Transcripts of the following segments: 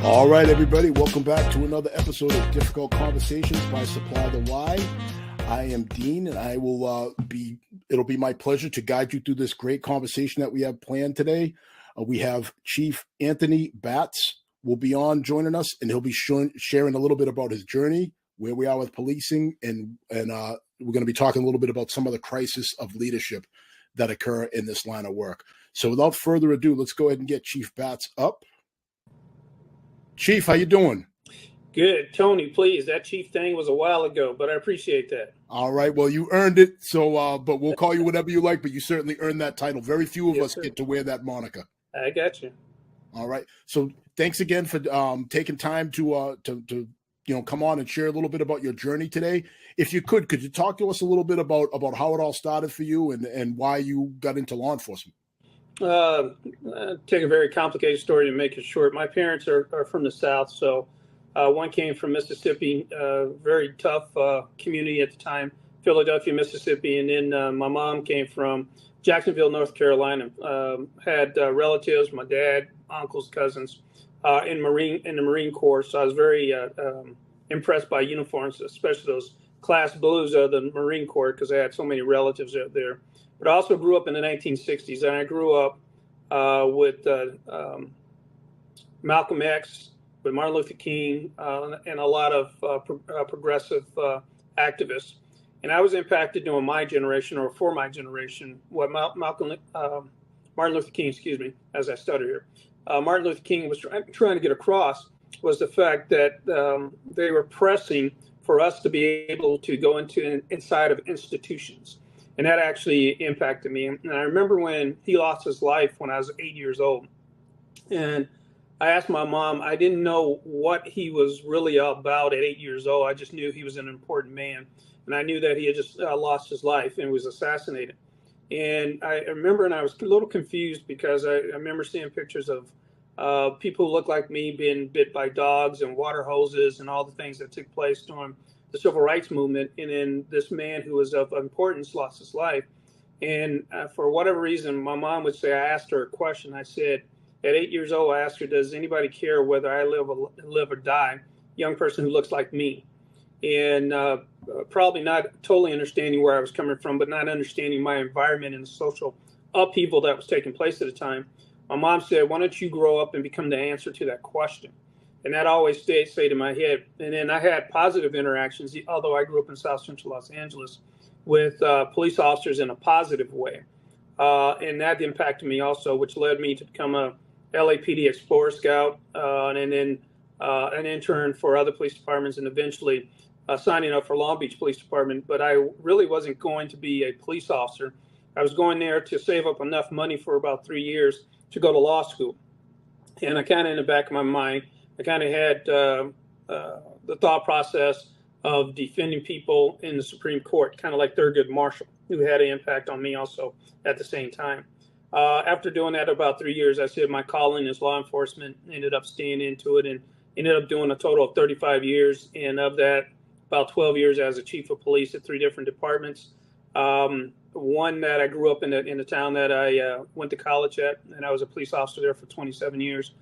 All right, everybody, welcome back to another episode of Difficult Conversations by Supply the Why. I am Dean, and it'll be my pleasure to guide you through this great conversation that we have planned today. We have Chief Anthony Batts will be on joining us, and he'll be sharing a little bit about his journey, where we are with policing, and we're going to be talking a little bit about some of the crisis of leadership that occur in this line of work. So without further ado, let's go ahead and get Chief Batts up. Chief, how you doing? Good. Tony, please. That chief thing was a while ago, but I appreciate that. All right. Well, you earned it. So, but we'll call you whatever you like, but you certainly earned that title. Very few of us get to wear that moniker. I got you. All right. So thanks again for taking time to come on and share a little bit about your journey today. If you could you talk to us a little bit about how it all started for you and why you got into law enforcement? Take a very complicated story to make it short. My parents are from the South, so one came from Mississippi, very tough community at the time, Philadelphia, Mississippi, and then my mom came from Jacksonville, North Carolina. Had relatives, my dad, uncles, cousins, in the Marine Corps. So I was very impressed by uniforms, especially those class blues of the Marine Corps, because I had so many relatives out there. But I also grew up in the 1960s, and I grew up with Malcolm X, with Martin Luther King, and a lot of progressive activists. And I was impacted during my generation, or for my generation, what Martin Luther King, as I stutter here, Martin Luther King was trying to get across was the fact that they were pressing for us to be able to go inside of institutions. And that actually impacted me. And I remember when he lost his life when I was 8 years old. And I asked my mom, I didn't know what he was really about at 8 years old. I just knew he was an important man. And I knew that he had just lost his life and was assassinated. And I remember, and I was a little confused because I remember seeing pictures of people who looked like me being bit by dogs and water hoses and all the things that took place during the civil rights movement. And then this man who was of importance lost his life. And for whatever reason, my mom would say, I asked her a question. I said, at 8 years old, I asked her, does anybody care whether I live or die? Young person who looks like me. And probably not totally understanding where I was coming from, but not understanding my environment and the social upheaval that was taking place at the time. My mom said, why don't you grow up and become the answer to that question? And that always stayed in my head. And then I had positive interactions, although I grew up in South Central Los Angeles, with police officers in a positive way. And that impacted me also, which led me to become a LAPD Explorer Scout, and then an intern for other police departments, and eventually signing up for Long Beach Police Department. But I really wasn't going to be a police officer. I was going there to save up enough money for about 3 years to go to law school. And I kind of, in the back of my mind, I kind of had the thought process of defending people in the Supreme Court, kind of like Thurgood Marshall, who had an impact on me also at the same time. After doing that about 3 years, I said my calling is law enforcement, ended up staying into it, and ended up doing a total of 35 years. And of that, about 12 years as a chief of police at 3 different departments. One that I grew up in the town that I went to college at, and I was a police officer there for 27 years.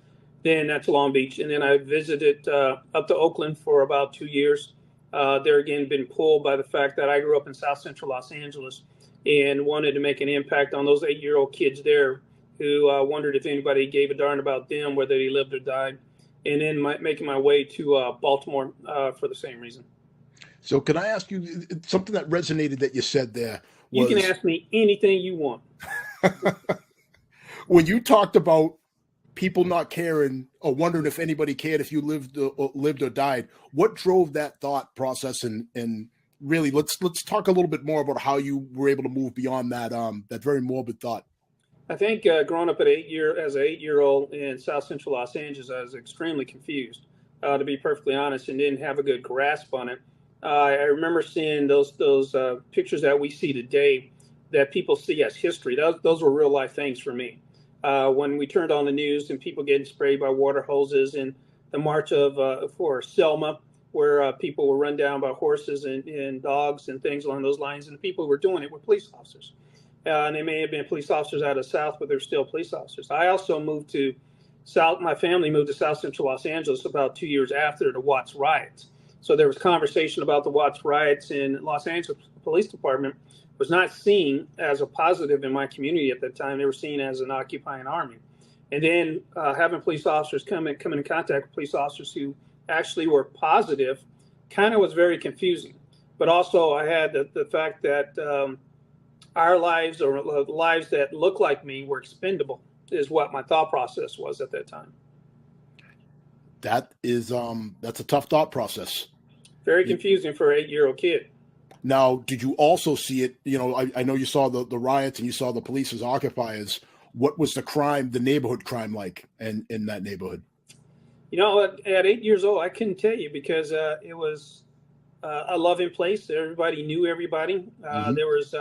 Then that's Long Beach. And then I visited up to Oakland for about 2 years. There again, been pulled by the fact that I grew up in South Central Los Angeles and wanted to make an impact on those 8-year-old kids there who wondered if anybody gave a darn about them, whether they lived or died. And then making my way to Baltimore for the same reason. So can I ask you something that resonated that you said there? You can ask me anything you want. When you talked about people not caring or wondering if anybody cared if you lived or died, what drove that thought process? And really, let's talk a little bit more about how you were able to move beyond that that very morbid thought. I think growing up as an 8-year-old in South Central Los Angeles, I was extremely confused, to be perfectly honest, and didn't have a good grasp on it. I remember seeing those pictures that we see today that people see as history. Those were real life things for me. When we turned on the news and people getting sprayed by water hoses, and the march for Selma, where people were run down by horses and dogs and things along those lines, and the people who were doing it were police officers. And they may have been police officers out of the South, but they're still police officers. I also moved to my family moved to South Central Los Angeles about 2 years after the Watts riots. So there was conversation about the Watts riots, and Los Angeles Police Department was not seen as a positive in my community at that time. They were seen as an occupying army. And then having police officers come in contact with police officers who actually were positive kind of was very confusing. But also I had the fact that our lives, or lives that look like me, were expendable, is what my thought process was at that time. That is that's a tough thought process. Very confusing for an 8-year-old kid. Now, did you also see it? You know, I know you saw the riots and you saw the police as occupiers. What was the neighborhood crime like in that neighborhood? You know, at 8 years old, I couldn't tell you, because it was a loving place. Everybody knew everybody. There was,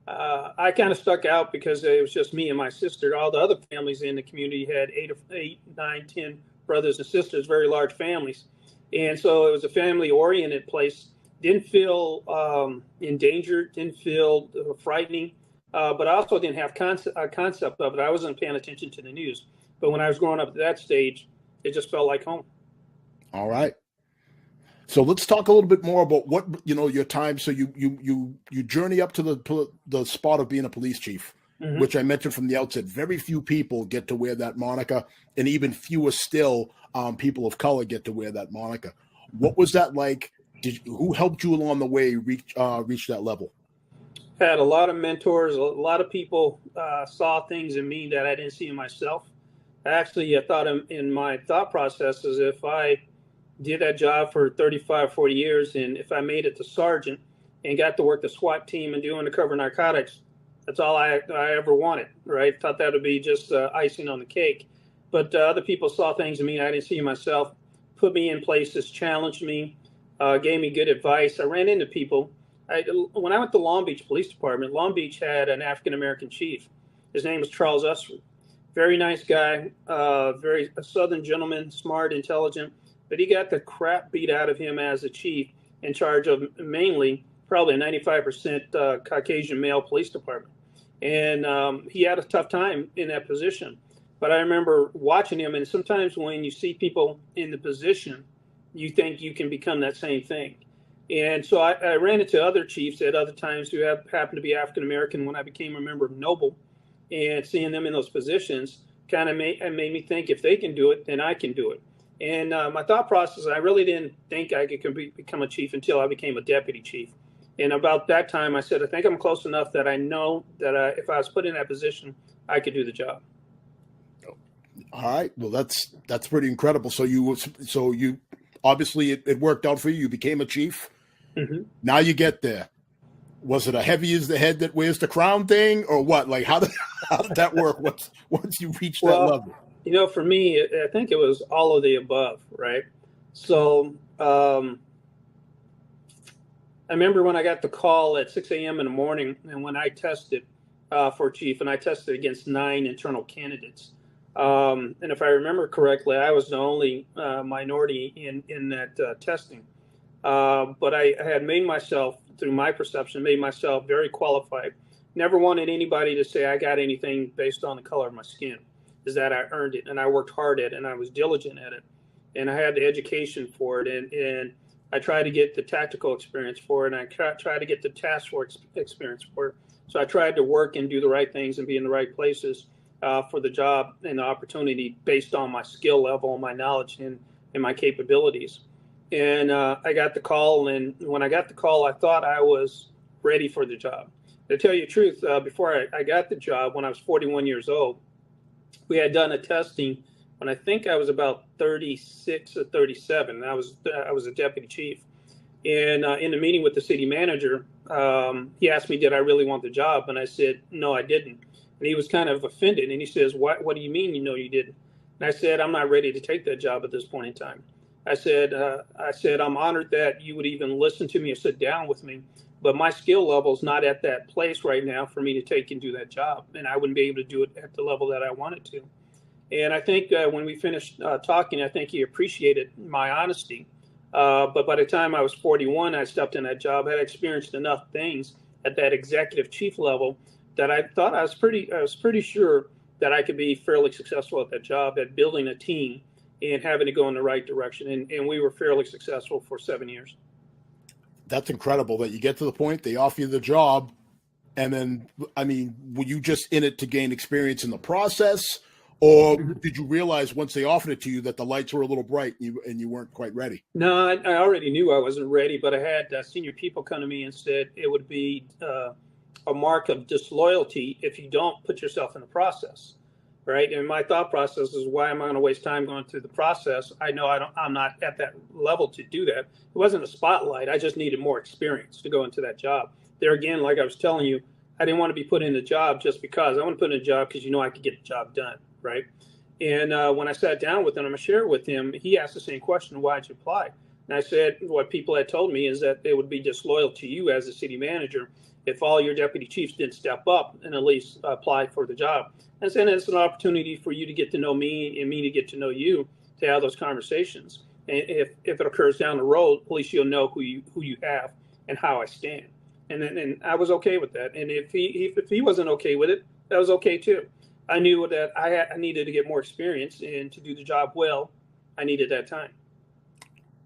I kind of stuck out because it was just me and my sister. All the other families in the community had 8, 9, 10 brothers and sisters, very large families. And so it was a family-oriented place. Didn't feel endangered, didn't feel frightening, but I also didn't have a concept of it. I wasn't paying attention to the news. But when I was growing up at that stage, it just felt like home. All right. So let's talk a little bit more about what, your time. So you journey up to the spot of being a police chief, which I mentioned from the outset. Very few people get to wear that moniker, and even fewer still people of color get to wear that moniker. What was that like? Who helped you along the way reach that level? Had a lot of mentors. A lot of people saw things in me that I didn't see in myself. Actually, I thought in my thought process is, if I did that job for 35, 40 years, and if I made it to sergeant and got to work the SWAT team and do undercover narcotics, that's all I ever wanted, right? Thought that would be just icing on the cake. But other people saw things in me I didn't see in myself, put me in places, challenged me, gave me good advice. I ran into people. When I went to Long Beach Police Department, Long Beach had an African-American chief. His name was Charles Usford. Very nice guy, a Southern gentleman, smart, intelligent, but he got the crap beat out of him as a chief in charge of mainly probably a 95% Caucasian male police department. And he had a tough time in that position. But I remember watching him, and sometimes when you see people in the position, you think you can become that same thing. And so I ran into other chiefs at other times who happened to be African-American when I became a member of Noble, and seeing them in those positions kind of made me think, if they can do it, then I can do it. And my thought process, I really didn't think I could become a chief until I became a deputy chief. And about that time, I said, I think I'm close enough that I know that if I was put in that position, I could do the job. All right. Well, that's pretty incredible. So you obviously it worked out for you. You became a chief. Mm-hmm. Now you get there. Was it a heavy is the head that wears the crown thing, or what? Like, how did that work once you reached that level? You know, for me, I think it was all of the above, right? So I remember when I got the call at 6 a.m. in the morning, and when I tested for chief, and I tested against 9 internal candidates. And if I remember correctly, I was the only minority in that testing. But I had made myself, through my perception, very qualified. Never wanted anybody to say I got anything based on the color of my skin. Is that I earned it, and I worked hard at it, and I was diligent at it, and I had the education for it, and I tried to get the tactical experience for it, and I tried to get the task force experience for it. So I tried to work and do the right things and be in the right places for the job and the opportunity based on my skill level, my knowledge, and my capabilities. And I got the call, and when I got the call, I thought I was ready for the job. To tell you the truth, before I got the job, when I was 41 years old, we had done a testing when I think I was about 36 or 37. I was a deputy chief. And in the meeting with the city manager, he asked me, did I really want the job? And I said, no, I didn't. And he was kind of offended. And he says, what do you mean you know you didn't? And I said, I'm not ready to take that job at this point in time. I said, I'm honored that you would even listen to me or sit down with me, but my skill level is not at that place right now for me to take and do that job. And I wouldn't be able to do it at the level that I wanted to. And I think when we finished talking, I think he appreciated my honesty. But by the time I was 41, I stepped in that job, had experienced enough things at that executive chief level that I thought I was pretty sure that I could be fairly successful at that job, at building a team and having to go in the right direction. And we were fairly successful for 7 years. That's incredible that you get to the point they offer you the job. And then, I mean, were you just in it to gain experience in the process? Or did you realize once they offered it to you that the lights were a little bright and you weren't quite ready? No, I already knew I wasn't ready, but I had senior people come to me and said it would be a mark of disloyalty if you don't put yourself in the process, right? And my thought process is, why am I going to waste time going through the process? I know I'm not at that level to do that. It wasn't a spotlight. I just needed more experience to go into that job. There again, like I was telling you, I didn't want to be put in the job just because. I want to put in a job because I could get the job done, right? And when I sat down with him, I'm going to share with him, he asked the same question, why'd you apply? And I said, what people had told me is that it would be disloyal to you as a city manager if all your deputy chiefs didn't step up and at least apply for the job. And then it's an opportunity for you to get to know me and me to get to know you, to have those conversations. And if it occurs down the road, at least you'll know who you have and how I stand. And I was okay with that. And if he wasn't okay with it, that was okay too. I knew that I needed to get more experience, and to do the job well, I needed that time.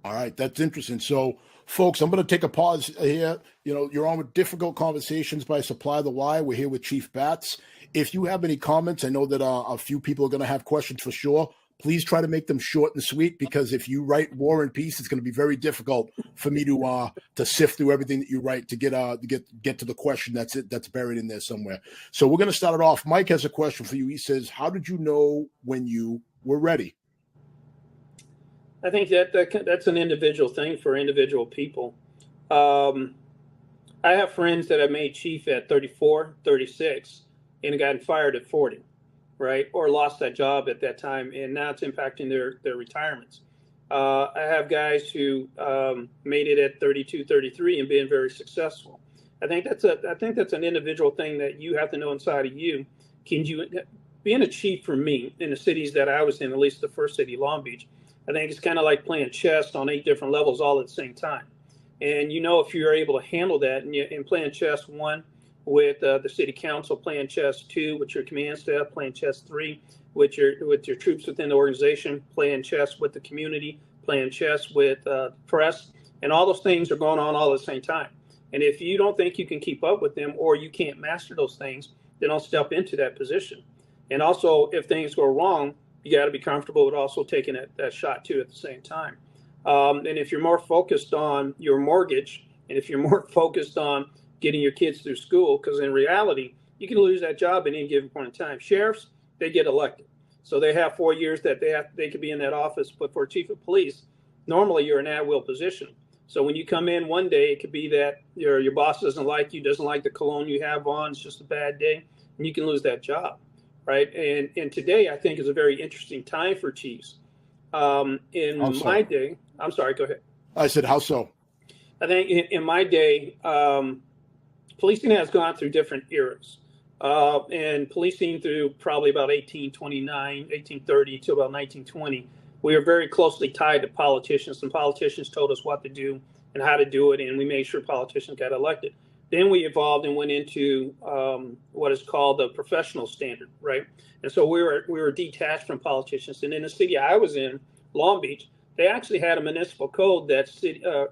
All right, that's interesting. So, folks, I'm going to take a pause here. You're on with Difficult Conversations by Supply the Why. We're here with Chief Batts. If you have any comments, I know that a few people are going to have questions for sure. Please try to make them short and sweet, because if you write War and Peace, it's going to be very difficult for me to sift through everything that you write to get to the question that's buried in there somewhere. So we're going to start it off. Mike has a question for you. He says, "How did you know when you were ready?" I think that's an individual thing for individual people. I have friends that have made chief at 34, 36, and gotten fired at 40. Right, or lost that job at that time, and now it's impacting their retirements. I have guys who made it at 32, 33 and been very successful. I think that's an individual thing that you have to know inside of you. Being a chief for me in the cities that I was in, at least the first city, Long Beach, I think it's kind of like playing chess on 8 different levels all at the same time. And if you're able to handle that, and playing chess, one, with the city council, playing chess 2 with your command staff, playing chess 3 with your troops within the organization, playing chess with the community, playing chess with press, and all those things are going on all at the same time. And if you don't think you can keep up with them, or you can't master those things, then don't step into that position. And also, if things go wrong, you got to be comfortable with also taking that shot too at the same time. And if you're more focused on your mortgage, and if you're more focused on getting your kids through school, because in reality, you can lose that job at any given point in time. Sheriffs, they get elected. So they have 4 years that they could be in that office. But for chief of police, normally you're in an at-will position. So when you come in one day, it could be that your boss doesn't like you, doesn't like the cologne you have on, it's just a bad day, and you can lose that job, right? And today, I think, is a very interesting time for chiefs. My day, I'm sorry, go ahead. I said, how so? I think in my day, policing has gone through different eras, and policing through probably about 1829, 1830 to about 1920, we were very closely tied to politicians, and politicians told us what to do and how to do it, and we made sure politicians got elected. Then we evolved and went into what is called the professional standard, right? And so we were detached from politicians. And in the city I was in, Long Beach, they actually had a municipal code that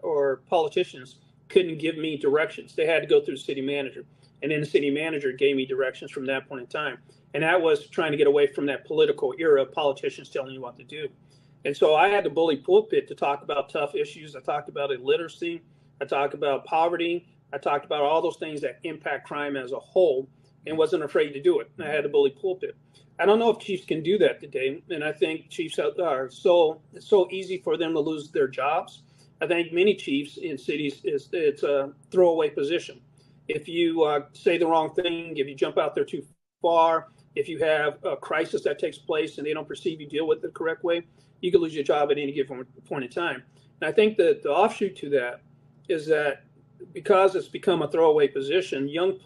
or politicians couldn't give me directions. They had to go through the city manager. And then the city manager gave me directions from that point in time. And that was trying to get away from that political era of politicians telling you what to do. And so I had to bully pulpit to talk about tough issues. I talked about illiteracy. I talked about poverty. I talked about all those things that impact crime as a whole, and wasn't afraid to do it. I had to bully pulpit. I don't know if chiefs can do that today. And I think chiefs are it's so easy for them to lose their jobs. I think many chiefs in cities, it's a throwaway position. If you say the wrong thing, if you jump out there too far, if you have a crisis that takes place and they don't perceive you deal with it the correct way, you can lose your job at any given point in time. And I think that the offshoot to that is that because it's become a throwaway position, young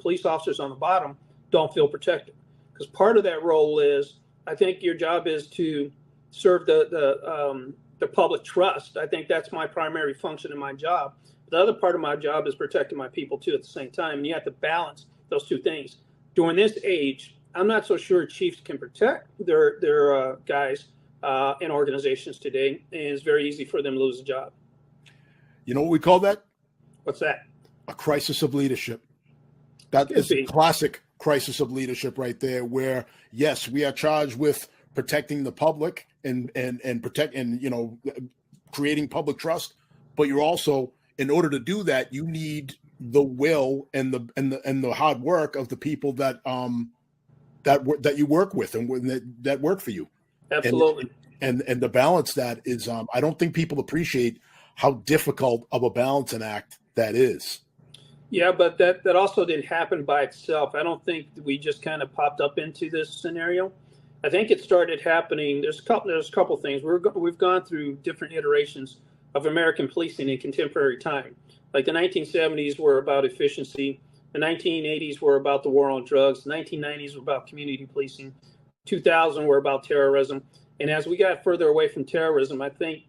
police officers on the bottom don't feel protected. Because part of that role is, I think your job is to serve the public trust. I think that's my primary function in my job. The other part of my job is protecting my people too at the same time. And you have to balance those two things. During this age, I'm not so sure chiefs can protect their guys in organizations today, and it's very easy for them to lose a job. You know what we call that? What's that? A crisis of leadership. That is a classic crisis of leadership right there, where yes, we are charged with protecting the public and creating public trust, but you're also, in order to do that, you need the will and the hard work of the people that you work with and that work for you. Absolutely. And to balance that is, I don't think people appreciate how difficult of a balancing act that is. Yeah, but that also didn't happen by itself. I don't think we just kind of popped up into this scenario. I think it started happening. There's a couple things. We've gone through different iterations of American policing in contemporary time. Like the 1970s were about efficiency. The 1980s were about the war on drugs. The 1990s were about community policing. 2000 were about terrorism. And as we got further away from terrorism, I think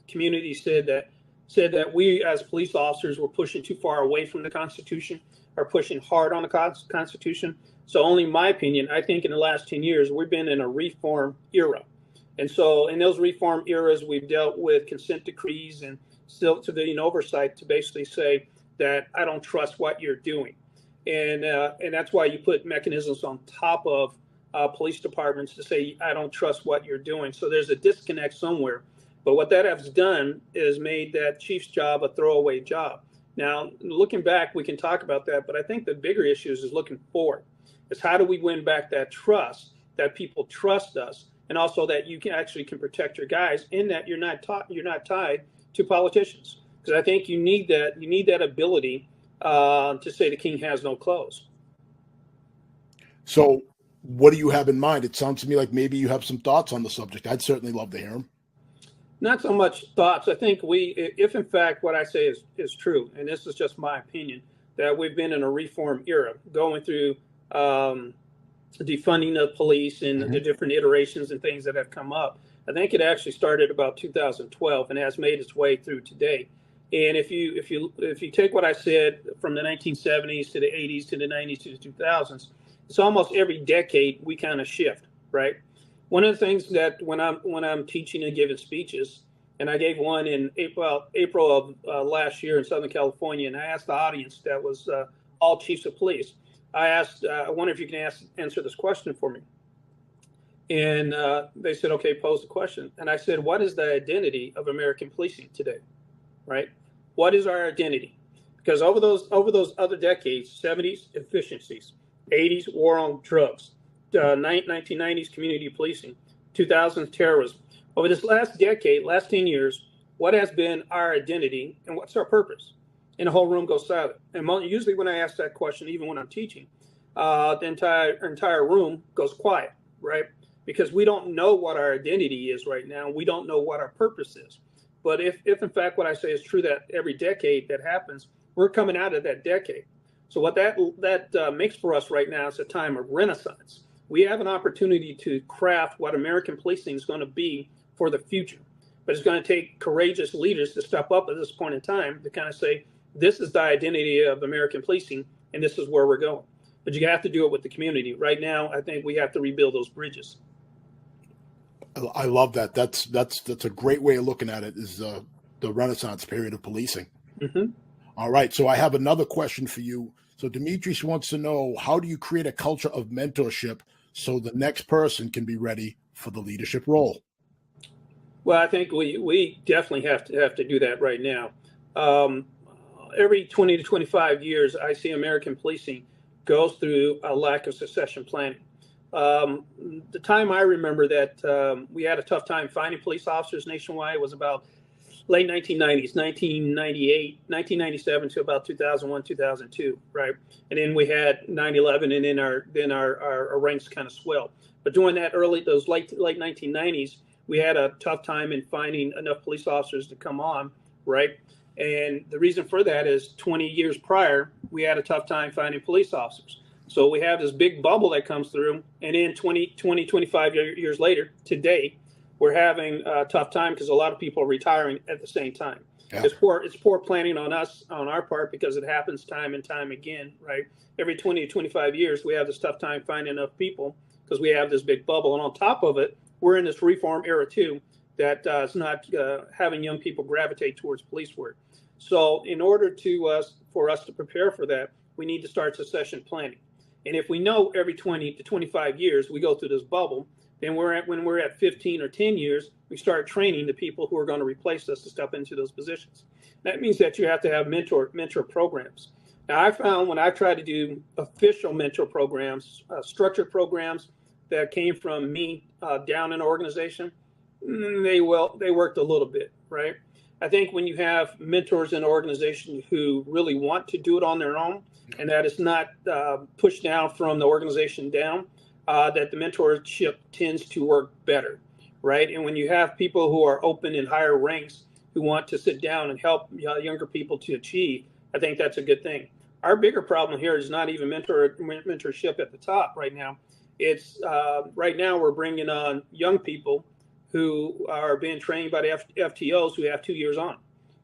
community said that we as police officers were pushing too far away from the Constitution, or pushing hard on the Constitution. So only my opinion, I think in the last 10 years, we've been in a reform era. And so in those reform eras, we've dealt with consent decrees and still civilian oversight to basically say that I don't trust what you're doing. And that's why you put mechanisms on top of police departments to say, I don't trust what you're doing. So there's a disconnect somewhere. But what that has done is made that chief's job a throwaway job. Now, looking back, we can talk about that, but I think the bigger issue is looking forward. Is how do we win back that trust, that people trust us, and also that you can actually protect your guys, in that you're not tied to politicians. Because I think you need that ability to say the king has no clothes. So what do you have in mind? It sounds to me like maybe you have some thoughts on the subject. I'd certainly love to hear them. Not so much thoughts. I think if in fact what I say is true, and this is just my opinion, that we've been in a reform era, going through defunding of police and the different iterations and things that have come up. I think it actually started about 2012 and has made its way through today. And if you take what I said from the 1970s to the 80s to the 90s to the 2000s, it's almost every decade we kind of shift, right? One of the things that when I'm teaching and giving speeches, and I gave one in April of last year in Southern California, and I asked the audience, that was all chiefs of police. I asked, I wonder if you can answer this question for me. And they said, okay, pose the question. And I said, what is the identity of American policing today, right? What is our identity? Because over those other decades, 70s efficiencies, 80s war on drugs, 1990s community policing, 2000s terrorism. Over this last decade, last 10 years, what has been our identity and what's our purpose? And the whole room goes silent. And usually when I ask that question, even when I'm teaching, the entire room goes quiet, right? Because we don't know what our identity is right now. We don't know what our purpose is. But if in fact what I say is true, that every decade that happens, we're coming out of that decade. So what that makes for us right now is a time of renaissance. We have an opportunity to craft what American policing is going to be for the future. But it's going to take courageous leaders to step up at this point in time to kind of say, this is the identity of American policing, and this is where we're going. But you have to do it with the community. Right now, I think we have to rebuild those bridges. I love that. That's a great way of looking at it, is the Renaissance period of policing. Mm-hmm. All right. So I have another question for you. So Demetrius wants to know, how do you create a culture of mentorship so the next person can be ready for the leadership role? Well, I think we definitely have to do that right now. Every 20 to 25 years, I see American policing goes through a lack of succession planning. The time I remember that we had a tough time finding police officers nationwide was about late 1990s, 1997 to about 2001, 2002, right? And then we had 9/11, and then our ranks kind of swelled. But during those late 1990s, we had a tough time in finding enough police officers to come on, right? And the reason for that is 20 years prior, we had a tough time finding police officers. So we have this big bubble that comes through, and then 25 years later, today, we're having a tough time because a lot of people are retiring at the same time. Yeah. It's poor planning on our part, because it happens time and time again, right? Every 20 to 25 years, we have this tough time finding enough people because we have this big bubble. And on top of it, we're in this reform era too, that is not having young people gravitate towards police work. So in order for us to prepare for that, we need to start succession planning. And if we know every 20 to 25 years we go through this bubble, then when we're at 15 or 10 years, we start training the people who are going to replace us to step into those positions. That means that you have to have mentor programs. Now, I found when I tried to do official mentor programs, structured programs that came from me down an organization, they worked a little bit, right? I think when you have mentors in an organization who really want to do it on their own, and that is not pushed down from the organization down, that the mentorship tends to work better, right? And when you have people who are open in higher ranks who want to sit down and help younger people to achieve, I think that's a good thing. Our bigger problem here is not even mentorship at the top right now. It's right now we're bringing on young people who are being trained by the FTOs who have 2 years on.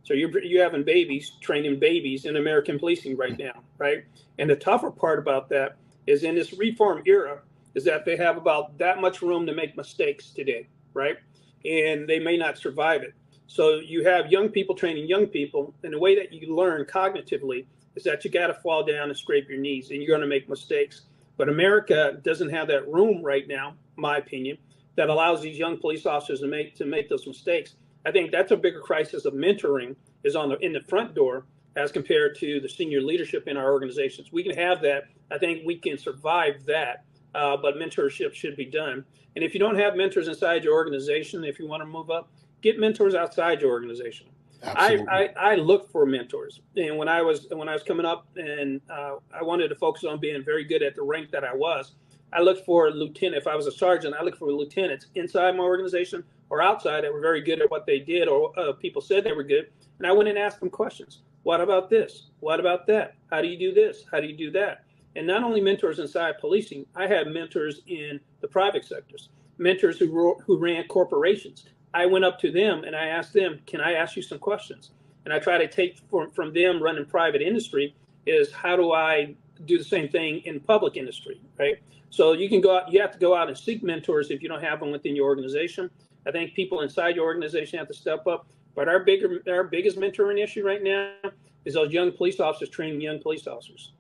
So you're having babies training babies in American policing right now, right? And the tougher part about that is in this reform era is that they have about that much room to make mistakes today, right? And they may not survive it. So you have young people training young people, and the way that you learn cognitively is that you got to fall down and scrape your knees, and you're going to make mistakes. But America doesn't have that room right now, in my opinion, that allows these young police officers to make those mistakes. I think that's a bigger crisis of mentoring is in the front door as compared to the senior leadership in our organizations. We can have that. I think we can survive that, but mentorship should be done. And if you don't have mentors inside your organization, if you want to move up, get mentors outside your organization. I look for mentors, and when I was coming up, and I wanted to focus on being very good at the rank that I was. I looked for a lieutenant. If I was a sergeant, I looked for lieutenants inside my organization or outside that were very good at what they did, or people said they were good. And I went and asked them questions. What about this? What about that? How do you do this? How do you do that? And not only mentors inside policing, I had mentors in the private sectors, mentors who ran corporations. I went up to them and I asked them, can I ask you some questions? And I try to take from them running private industry is how do I do the same thing in public industry, right? So you have to go out and seek mentors if you don't have them within your organization. I think people inside your organization have to step up. But our biggest mentoring issue right now is those young police officers training young police officers.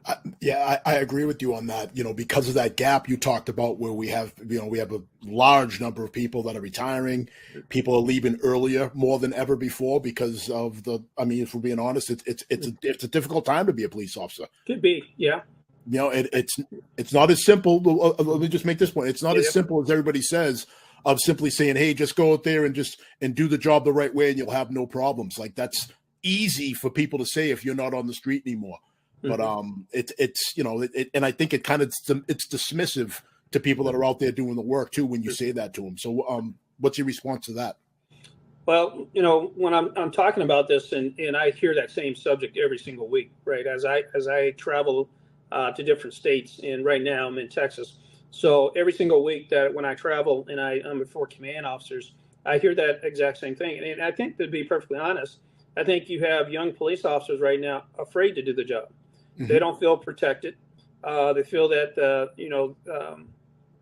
I agree with you on that. Because of that gap you talked about, where we have a large number of people that are retiring, people are leaving earlier more than ever before because of if we're being honest, it's a difficult time to be a police officer. Could be, yeah. It's not as simple. Let me just make this point. It's not as simple as everybody says, of simply saying, hey, just go out there and do the job the right way and you'll have no problems. Like, that's easy for people to say if you're not on the street anymore. But and I think it it's dismissive to people that are out there doing the work too when you say that to them. So what's your response to that? Well, when I'm talking about this and I hear that same subject every single week, right? As I travel to different states, and right now I'm in Texas. So every single week that when I travel and I'm before command officers, I hear that exact same thing. And I think, to be perfectly honest, I think you have young police officers right now afraid to do the job. Mm-hmm. They don't feel protected. They feel that,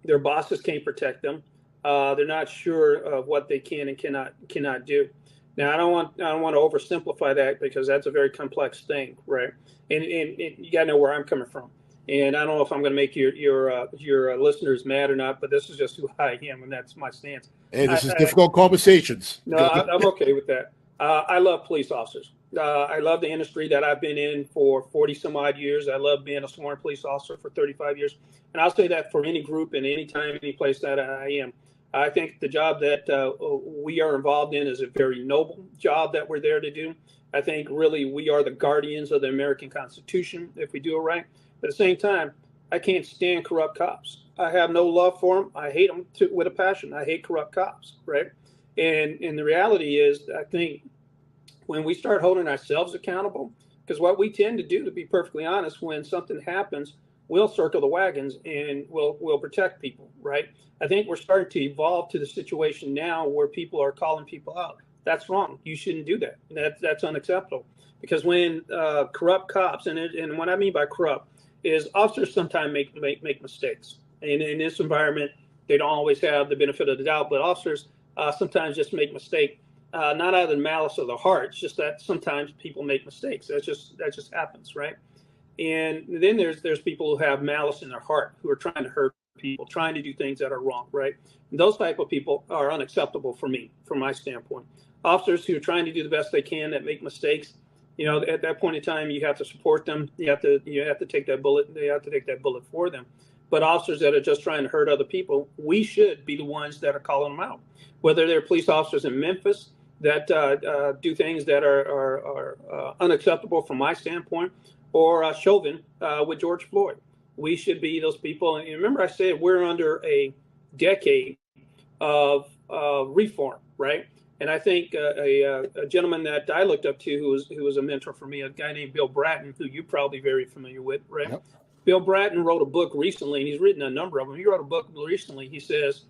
their bosses can't protect them. They're not sure of what they can and cannot do. Now, I don't want to oversimplify that, because that's a very complex thing, right? And you got to know where I'm coming from. And I don't know if I'm going to make your listeners mad or not, but this is just who I am, and that's my stance. Hey, this is difficult conversations. No, I'm okay with that. I love police officers. I love the industry that I've been in for 40 some odd years. I love being a sworn police officer for 35 years. And I'll say that for any group and any time, any place that I am. I think the job that we are involved in is a very noble job that we're there to do. I think really we are the guardians of the American Constitution if we do it right. But at the same time, I can't stand corrupt cops. I have no love for them. I hate them with a passion. I hate corrupt cops, right? And the reality is, I think when we start holding ourselves accountable, because what we tend to do, to be perfectly honest, when something happens, we'll circle the wagons and we'll protect people, right? I think we're starting to evolve to the situation now where people are calling people out. That's wrong. You shouldn't do that. That's unacceptable. Because when corrupt cops, and what I mean by corrupt is officers sometimes make mistakes. And in this environment, they don't always have the benefit of the doubt, but officers sometimes just make mistakes, not out of the malice of the heart. It's just that sometimes people make mistakes. That just happens, right? And then there's people who have malice in their heart, who are trying to hurt people, trying to do things that are wrong, right? And those type of people are unacceptable for me, from my standpoint. Officers who are trying to do the best they can that make mistakes, at that point in time, you have to support them. You have to take that bullet. They have to take that bullet for them. But officers that are just trying to hurt other people, we should be the ones that are calling them out. Whether they're police officers in Memphis that do things that are unacceptable from my standpoint, or Chauvin with George Floyd. We should be those people. And remember, I said we're under a decade of reform, right? And I think a gentleman that I looked up to who was a mentor for me, a guy named Bill Bratton, who you're probably very familiar with, right? Yep. Bill Bratton wrote a book recently, and he's written a number of them. He wrote a book recently. He says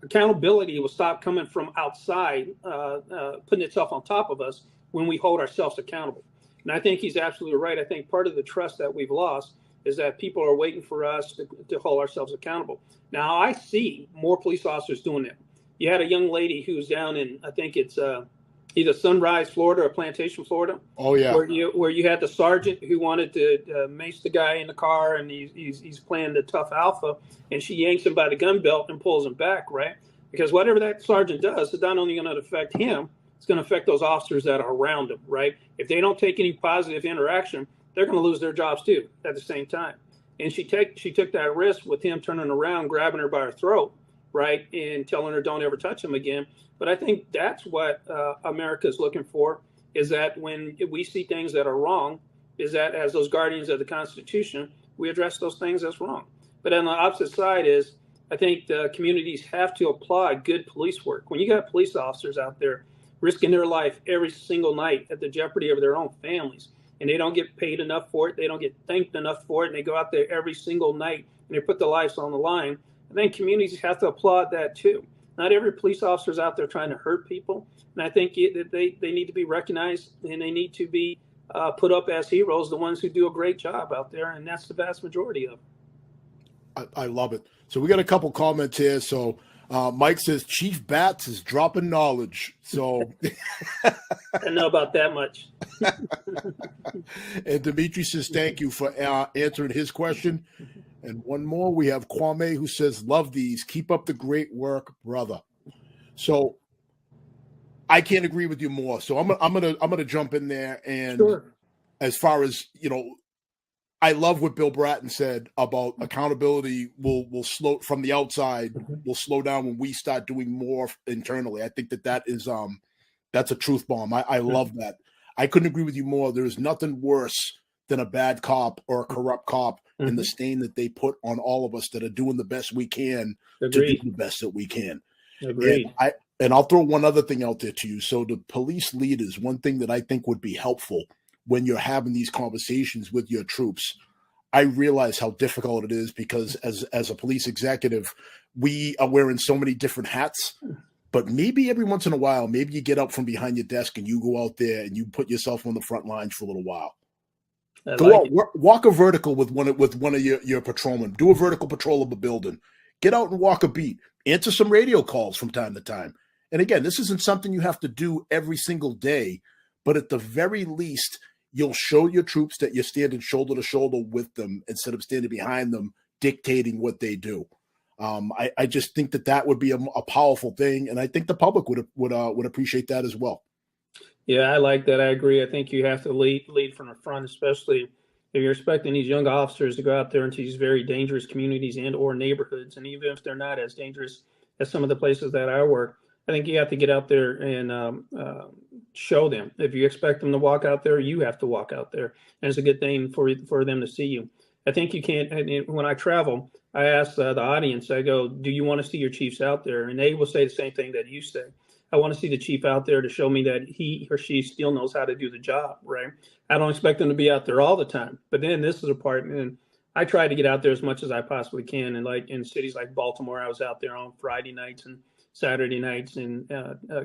accountability will stop coming from outside, putting itself on top of us when we hold ourselves accountable. And I think he's absolutely right. I think part of the trust that we've lost is that people are waiting for us to hold ourselves accountable. Now, I see more police officers doing that. You had a young lady who's down in, I think it's either Sunrise, Florida, or Plantation, Florida. Oh, yeah. Where you had the sergeant who wanted to mace the guy in the car, and he's playing the tough alpha, and she yanks him by the gun belt and pulls him back, right? Because whatever that sergeant does, it's not only going to affect him, it's going to affect those officers that are around him, right? If they don't take any positive interaction, they're going to lose their jobs too at the same time. And she took that risk with him turning around, grabbing her by her throat, right, and telling her don't ever touch him again. But I think that's what America is looking for, is that when we see things that are wrong, is that as those guardians of the Constitution, we address those things as wrong. But on the opposite side is, I think the communities have to applaud good police work. When you got police officers out there risking their life every single night at the jeopardy of their own families, and they don't get paid enough for it, they don't get thanked enough for it, and they go out there every single night and they put their lives on the line, I think communities have to applaud that too. Not every police officer is out there trying to hurt people, and I think they need to be recognized, and they need to be put up as heroes, the ones who do a great job out there, and that's the vast majority of them. I love it. So we got a couple comments here. So Mike says Chief Batts is dropping knowledge. So I know about that much. And Dimitri says thank you for answering his question. And one more, we have Kwame who says, love these. Keep up the great work, brother. So I can't agree with you more. So I'm gonna jump in there. And sure. As far as, I love what Bill Bratton said about accountability will slow from the outside, will slow down when we start doing more internally. I think that is that's a truth bomb. I love that. I couldn't agree with you more. There's nothing worse than a bad cop or a corrupt cop and the stain that they put on all of us that are doing the best we can to do the best that we can. Agreed. And I'll throw one other thing out there to you. So the police leaders, one thing that I think would be helpful when you're having these conversations with your troops, I realize how difficult it is because as a police executive, we are wearing so many different hats. But maybe every once in a while, maybe you get up from behind your desk and you go out there and you put yourself on the front lines for a little while. Walk a vertical with one of your patrolmen. Do a vertical patrol of a building. Get out and walk a beat. Answer some radio calls from time to time. And again, this isn't something you have to do every single day, but at the very least, you'll show your troops that you're standing shoulder to shoulder with them instead of standing behind them dictating what they do. I just think that would be a powerful thing, and I think the public would appreciate that as well. Yeah, I like that. I agree. I think you have to lead from the front, especially if you're expecting these young officers to go out there into these very dangerous communities and or neighborhoods. And even if they're not as dangerous as some of the places that I work, I think you have to get out there and show them. If you expect them to walk out there, you have to walk out there. And it's a good thing for them to see you. I think you can't. And when I travel, I ask the audience, I go, do you want to see your chiefs out there? And they will say the same thing that you say. I want to see the chief out there to show me that he or she still knows how to do the job, right? I don't expect them to be out there all the time. But then this is a part, and I try to get out there as much as I possibly can. And like in cities like Baltimore, I was out there on Friday nights and Saturday nights and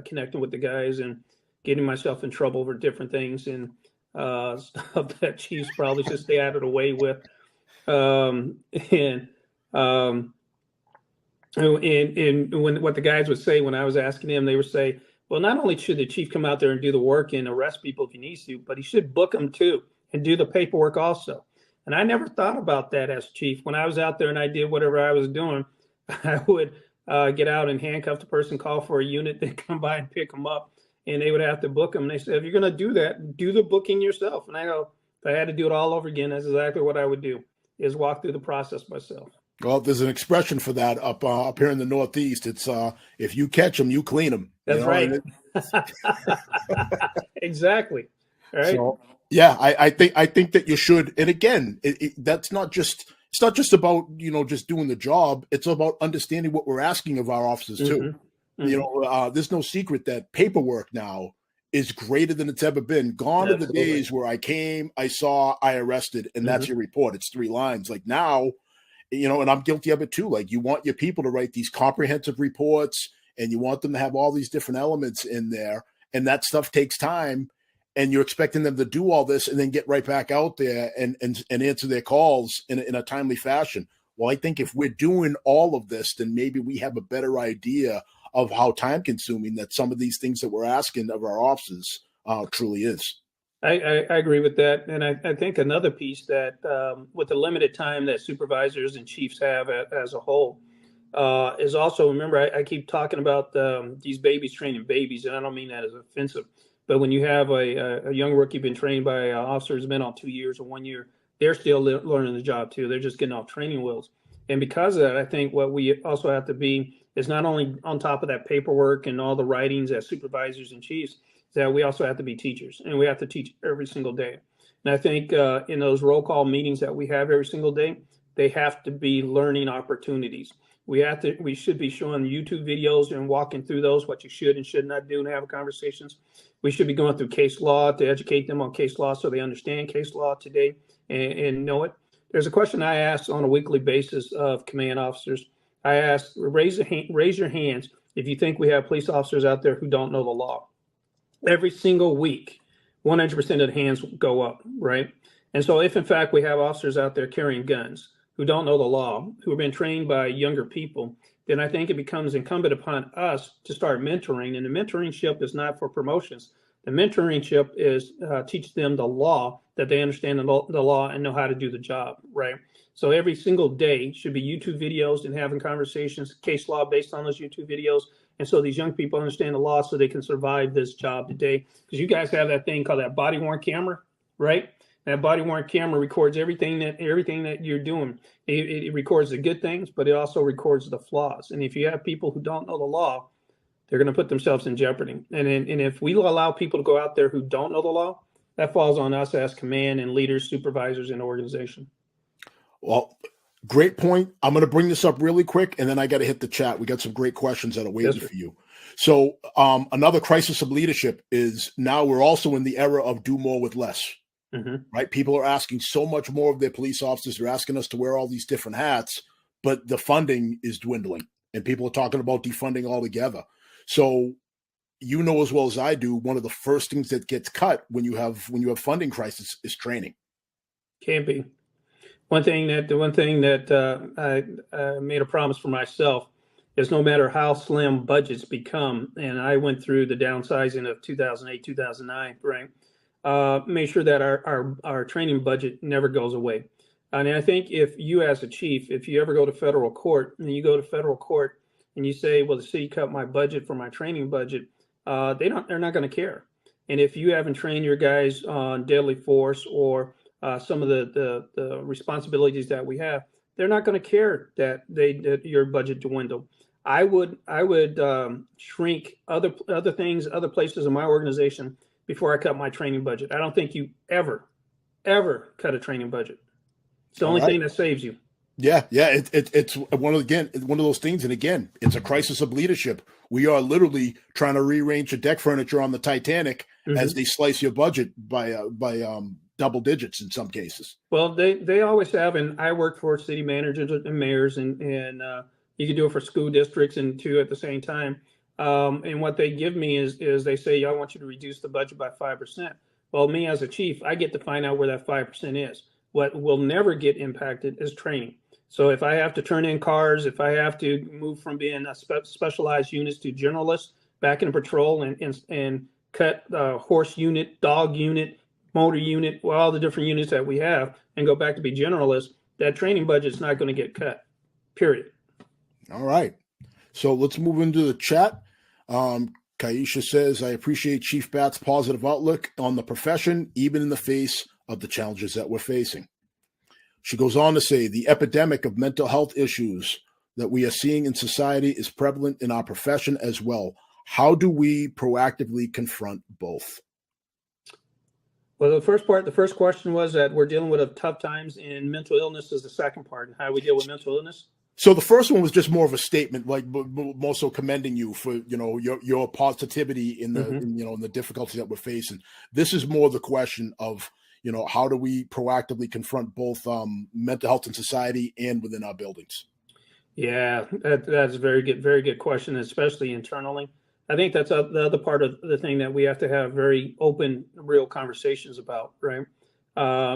connecting with the guys and getting myself in trouble over different things and stuff that chiefs probably should stay out of the way with. And when what the guys would say when I was asking them, they would say, well, not only should the chief come out there and do the work and arrest people if he needs to, but he should book them too and do the paperwork also. And I never thought about that as chief. When I was out there and I did whatever I was doing, I would get out and handcuff the person, call for a unit, then come by and pick them up, and they would have to book them. And they said, if you're going to do that, do the booking yourself. And I go, if I had to do it all over again, that's exactly what I would do, is walk through the process myself. Well, there's an expression for that up here in the Northeast. It's if you catch them, you clean them. That's right. Exactly. All right. So, yeah, I think that you should. And again, that's not just. It's not just about, just doing the job. It's about understanding what we're asking of our officers too. Mm-hmm. There's no secret that paperwork now is greater than it's ever been. Gone are the days where I came, I saw, I arrested, and that's your report. It's 3 lines. Like now, and I'm guilty of it too. Like you want your people to write these comprehensive reports and you want them to have all these different elements in there. And that stuff takes time. And you're expecting them to do all this and then get right back out there and answer their calls in a timely fashion. Well, I think if we're doing all of this, then maybe we have a better idea of how time consuming that some of these things that we're asking of our officers truly is. I agree with that. And I think another piece that with the limited time that supervisors and chiefs have as a whole is also, remember, I keep talking about these babies training babies, and I don't mean that as offensive. But when you have a young rookie been trained by an officer who's been on 2 years or 1 year, they're still learning the job too. They're just getting off training wheels. And because of that, I think what we also have to be is not only on top of that paperwork and all the writings as supervisors and chiefs, that we also have to be teachers, and we have to teach every single day. And I think in those roll call meetings that we have every single day, they have to be learning opportunities. We should be showing YouTube videos and walking through those, what you should and should not do, and have conversations. We should be going through case law to educate them on case law so they understand case law today and know it. There's a question I ask on a weekly basis of command officers. I ask, raise your hands if you think we have police officers out there who don't know the law. Every single week, 100% of the hands go up, right? And so if in fact we have officers out there carrying guns who don't know the law, who have been trained by younger people, then I think it becomes incumbent upon us to start mentoring. And the mentoringship is not for promotions. The mentoringship is teach them the law, that they understand the law and know how to do the job, right? So every single day should be YouTube videos and having conversations, case law based on those YouTube videos. And so these young people understand the law so they can survive this job today. Because you guys have that thing called that body-worn camera, right? That body-worn camera records everything that you're doing. It records the good things, but it also records the flaws. And if you have people who don't know the law, they're going to put themselves in jeopardy. And if we allow people to go out there who don't know the law, that falls on us as command and leaders, supervisors in the organization. Well, great point. I'm going to bring this up really quick, and then I got to hit the chat. We got some great questions that are waiting for you. So another crisis of leadership is now we're also in the era of do more with less. Mm-hmm. Right? People are asking so much more of their police officers. They're asking us to wear all these different hats, but the funding is dwindling, and people are talking about defunding altogether. So, as well as I do, one of the first things that gets cut when you have funding crisis is training. Can't be. One thing that I made a promise for myself is no matter how slim budgets become, and I went through the downsizing of 2008, 2009, right? Make sure that our training budget never goes away. And I think if you as a chief, if you ever go to federal court and you go to federal court and you say, well, the city cut my budget for my training budget, they're not going to care. And if you haven't trained your guys on deadly force or some of the responsibilities that we have, they're not going to care that your budget dwindle. I would shrink other things, other places in my organization before I cut my training budget. I don't think you ever cut a training budget. It's the only thing that saves you. Yeah. It's one of those things. And again, it's a crisis of leadership. We are literally trying to rearrange the deck furniture on the Titanic as they slice your budget by double digits in some cases. Well, they always have, and I work for city managers and mayors and You can do it for school districts and two at the same time. And what they give me is they say, I want you to reduce the budget by 5%. Well, me as a chief, I get to find out where that 5% is. What will never get impacted is training. So if I have to turn in cars, if I have to move from being a specialized units to generalists back in patrol and cut horse unit, dog unit, motor unit, well, all the different units that we have, and go back to be generalists, that training budget is not going to get cut, period. All right. So let's move into the chat. Kaisha says, I appreciate Chief Bat's positive outlook on the profession, even in the face of the challenges that we're facing. She goes on to say, the epidemic of mental health issues that we are seeing in society is prevalent in our profession as well. How do we proactively confront both? Well, the first question was that we're dealing with tough times, and mental illness is the second part. And how do we deal with mental illness? So the first one was just more of a statement, like more so commending you for your positivity in the in the difficulties that we're facing. This is more the question of how do we proactively confront both mental health in society and within our buildings? Yeah, that's a very good question, especially internally. I think that's the other part of the thing that we have to have very open, real conversations about, right?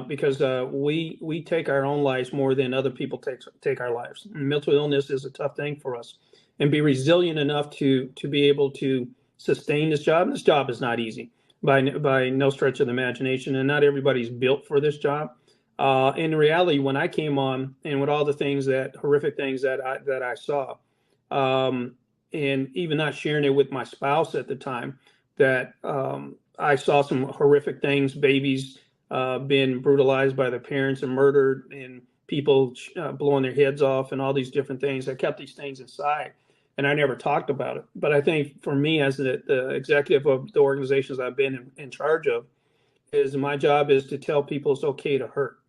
Because we take our own lives more than other people take our lives. And mental illness is a tough thing for us, and be resilient enough to be able to sustain this job. This job is not easy by no stretch of the imagination, and not everybody's built for this job. In reality, when I came on, and with all the horrific things that I saw, and even not sharing it with my spouse at the time, that I saw some horrific things, babies being brutalized by their parents and murdered, and people blowing their heads off, and all these different things. I kept these things inside, and I never talked about it. But I think for me, as the executive of the organizations I've been in charge of, is my job is to tell people it's okay to hurt.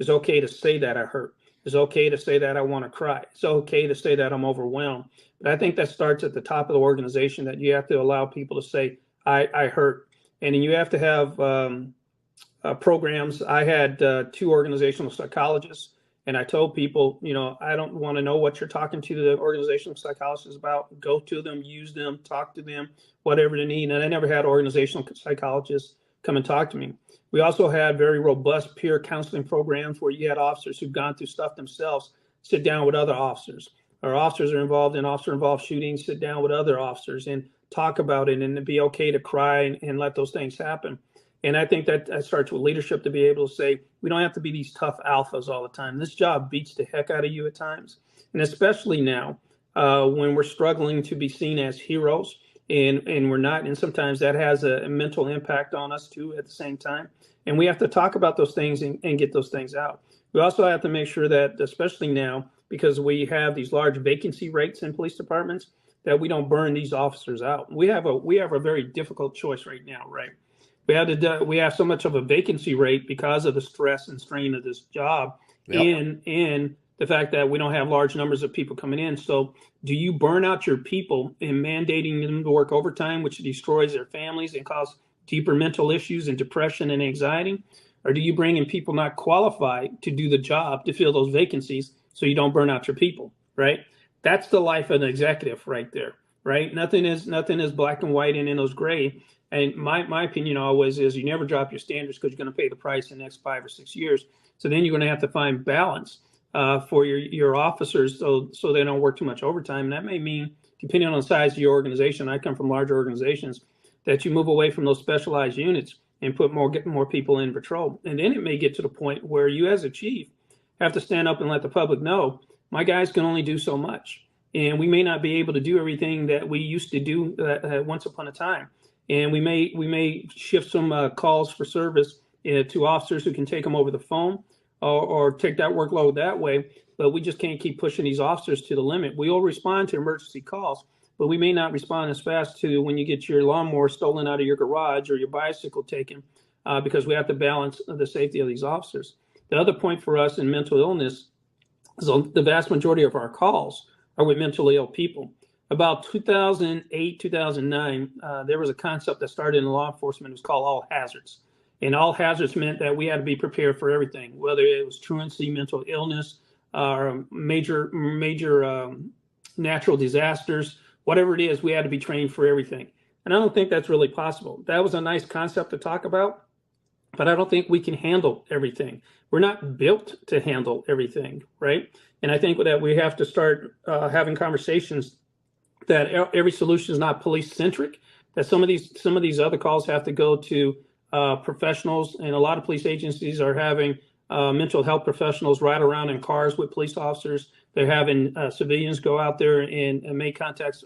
It's okay to say that I hurt. It's okay to say that I want to cry. It's okay to say that I'm overwhelmed. But I think that starts at the top of the organization, that you have to allow people to say, I hurt. And you have to have programs. I had 2 organizational psychologists, and I told people, I don't want to know what you're talking to the organizational psychologists about. Go to them, use them, talk to them, whatever they need. And I never had organizational psychologists come and talk to me. We also had very robust peer counseling programs where you had officers who've gone through stuff themselves sit down with other officers. Our officers are involved in officer-involved shootings, sit down with other officers and talk about it, and to be okay to cry and let those things happen. And I think that starts with leadership, to be able to say, we don't have to be these tough alphas all the time. This job beats the heck out of you at times. And especially now when we're struggling to be seen as heroes, and we're not. And sometimes that has a mental impact on us too at the same time. And we have to talk about those things and get those things out. We also have to make sure that, especially now, because we have these large vacancy rates in police departments, that we don't burn these officers out. We have a very difficult choice right now, right? We have so much of a vacancy rate because of the stress and strain of this job, and the fact that we don't have large numbers of people coming in. So do you burn out your people in mandating them to work overtime, which destroys their families and cause deeper mental issues and depression and anxiety? Or do you bring in people not qualified to do the job to fill those vacancies so you don't burn out your people, right? That's the life of an executive right there, right? Nothing is black and white and in those gray. And my opinion always is, you never drop your standards, because you're going to pay the price in the next 5 or 6 years. So then you're going to have to find balance for your officers so they don't work too much overtime. And that may mean, depending on the size of your organization, I come from larger organizations, that you move away from those specialized units and get more people in patrol. And then it may get to the point where you as a chief have to stand up and let the public know, my guys can only do so much. And we may not be able to do everything that we used to do once upon a time. And we may shift some calls for service to officers who can take them over the phone or take that workload that way. But we just can't keep pushing these officers to the limit. We will respond to emergency calls, but we may not respond as fast to when you get your lawnmower stolen out of your garage or your bicycle taken, because we have to balance the safety of these officers. The other point for us in mental illness is the vast majority of our calls are with mentally ill people. About 2008, 2009, there was a concept that started in law enforcement. It was called all hazards. And all hazards meant that we had to be prepared for everything, whether it was truancy, mental illness, or major natural disasters, whatever it is, we had to be trained for everything. And I don't think that's really possible. That was a nice concept to talk about, but I don't think we can handle everything. We're not built to handle everything, right? And I think that we have to start having conversations that every solution is not police centric. That some of these other calls have to go to professionals, and a lot of police agencies are having mental health professionals ride around in cars with police officers. They're having civilians go out there and make contacts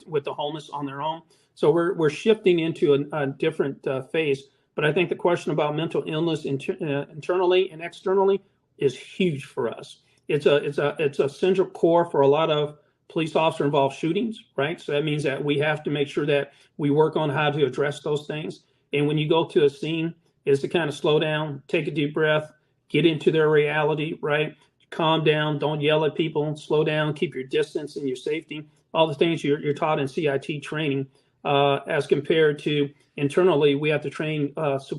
with the homeless on their own. So we're shifting into a different phase. But I think the question about mental illness internally and externally is huge for us. It's a central core for a lot of police officer involved shootings, right? So that means that we have to make sure that we work on how to address those things. And when you go to a scene, is to kind of slow down, take a deep breath, get into their reality, right? Calm down, don't yell at people, slow down, keep your distance and your safety, all the things you're taught in CIT training. As compared to internally, we have to train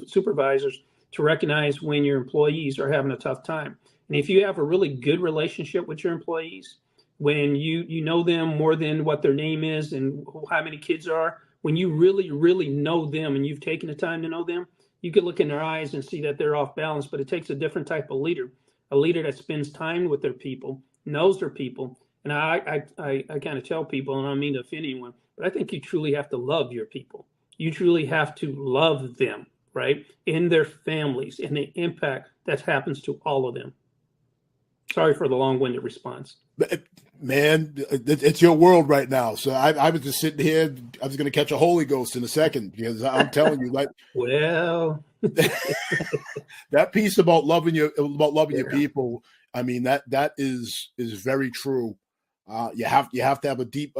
supervisors to recognize when your employees are having a tough time. And if you have a really good relationship with your employees, when you know them more than what their name is and how many kids are, when you really, really know them and you've taken the time to know them, you can look in their eyes and see that they're off balance. But it takes a different type of leader, a leader that spends time with their people, knows their people. And I kind of tell people, and I don't mean to offend anyone, but I think you truly have to love your people. You truly have to love them, right? In their families and the impact that happens to all of them. Sorry for the long-winded response. Man, it's your world right now. So I was just sitting here. I was going to catch a Holy Ghost in a second because I'm telling you, like, well, that piece about loving your people. I mean, that is very true. You have to have a deep.